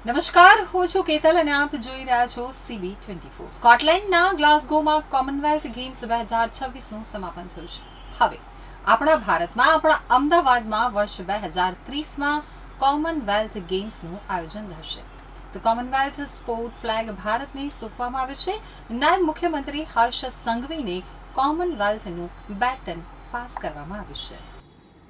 નમસ્કાર, હું છું કેતલ અને આપ જોઈ રહ્યા છો CB24. સ્કોટલેન્ડના ગ્લાસગોમાં કોમનવેલ્થ ગેમ્સ 2026નું સમાપન થયું છે. હવે આપણા ભારતમાં, આપણા અમદાવાદમાં વર્ષ 2030માં કોમનવેલ્થ ગેમ્સનું આયોજન થશે. તો કોમનવેલ્થ સ્પોર્ટ ફ્લેગ ભારતને સોંપવામાં આવે છે. નાયબ મુખ્યમંત્રી હર્ષ સંઘવીને કોમનવેલ્થનું બેટન પાસ કરવામાં આવ્યું છે.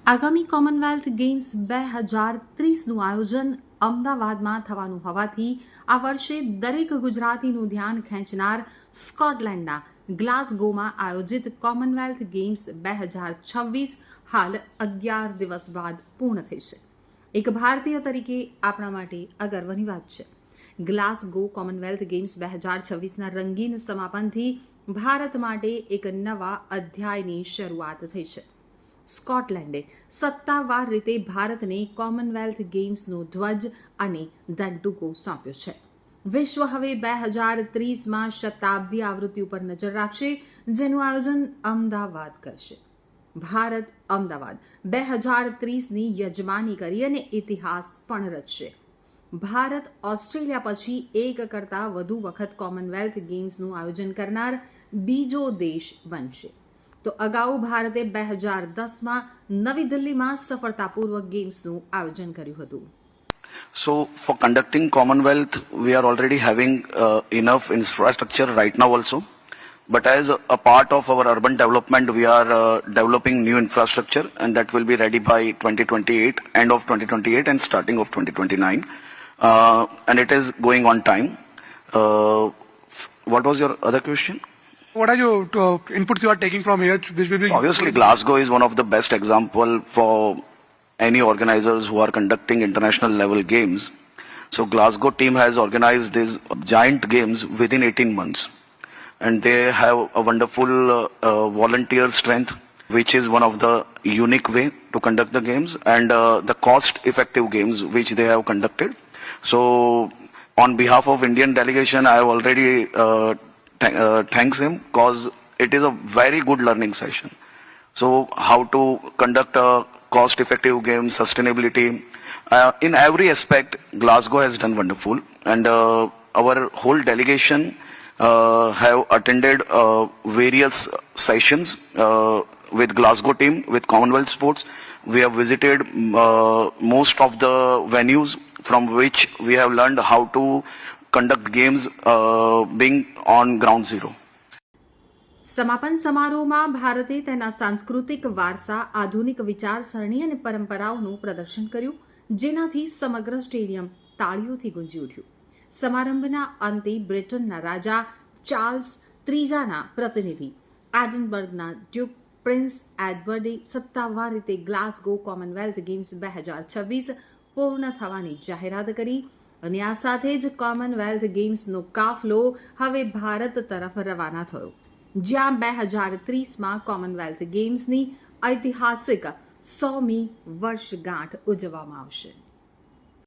આગામી કોમનવેલ્થ ગેમ્સ 2030નું આયોજન અમદાવાદમાં થવાનું હોવાથી આ વર્ષે દરેક ગુજરાતીનું ધ્યાન ખેંચનાર સ્કોટલેન્ડના ગ્લાસગોમાં આયોજિત કોમનવેલ્થ ગેમ્સ 2026 હાલ 11 દિવસ બાદ પૂર્ણ થઈ છે. એક ભારતીય તરીકે આપણા માટે આ ગર્વની વાત છે. ગ્લાસગો કોમનવેલ્થ ગેમ્સ 2026ના રંગીન સમાપનથી ભારત માટે એક નવા અધ્યાયની શરૂઆત થઈ છે. સ્કોટલેન્ડે સત્તાવાર રીતે ભારતને કોમનવેલ્થ ગેમ્સનો ધ્વજ અને દંડુકો સોંપ્યો છે. વિશ્વ હવે 2030માં શતાબ્દી આવૃત્તિ ઉપર નજર રાખશે, જેનું આયોજન અમદાવાદ કરશે. ભારત અમદાવાદ 2030ની યજમાની કરી અને ઇતિહાસ પણ રચશે. ભારત ઓસ્ટ્રેલિયા પછી એક કરતાં વધુ વખત કોમનવેલ્થ ગેમ્સનું આયોજન કરનાર બીજો દેશ બનશે. તો અગાઉ ભારતે 2010માં નવી દિલ્હીમાં સફળતાપૂર્વક ગેમ્સનું આયોજન કર્યું હતું. So for conducting Commonwealth, we are already having enough infrastructure right now also. But as a part of our urban development, we are developing new infrastructure, and that will be ready by 2028, end of 2028 and starting of 2029. And it is going on time. What was your other question? What are your inputs you are taking from here, which will be Obviously, Glasgow is one of the best example for any organizers who are conducting international level games. So Glasgow team has organized these giant games within 18 months. And they have a wonderful volunteer strength, which is one of the unique way to conduct the games, and the cost effective games which they have conducted. So on behalf of Indian delegation, I have already thanks him, because it is a very good learning session. So how to conduct a cost effective game, sustainability, in every aspect Glasgow has done wonderful. And our whole delegation have attended various sessions with Glasgow team, with Commonwealth Sports. We have visited most of the venues from which we have learned how to conduct games being on ground zero. સમાપન સમારોહમાં ભારતે તેના સાંસ્કૃતિક વારસા, આધુનિક વિચારસરણી અને પરંપરાઓનું પ્રદર્શન કર્યું, જેનાથી સમગ્ર સ્ટેડિયમ તાળીઓથી ગુંજી ઉઠ્યું. સમારંભના અંતે બ્રિટનના રાજા ચાર્લ્સ ત્રીજાના પ્રતિનિધિ એડિનબર્ગના ડ્યુક પ્રિન્સ એડવર્ડે સત્તાવાર રીતે ગ્લાસગો કોમનવેલ્થ ગેમ્સ 2026 પૂર્ણ થવાની જાહેરાત કરી. અને આ સાથે જ કોમનવેલ્થ ગેમ્સનો કાફલો હવે ભારત તરફ રવાના થયો, જ્યાં 2030માં કોમનવેલ્થ ગેમ્સની ઐતિહાસિક 100મી વર્ષગાંઠ ઉજવવામાં આવશે.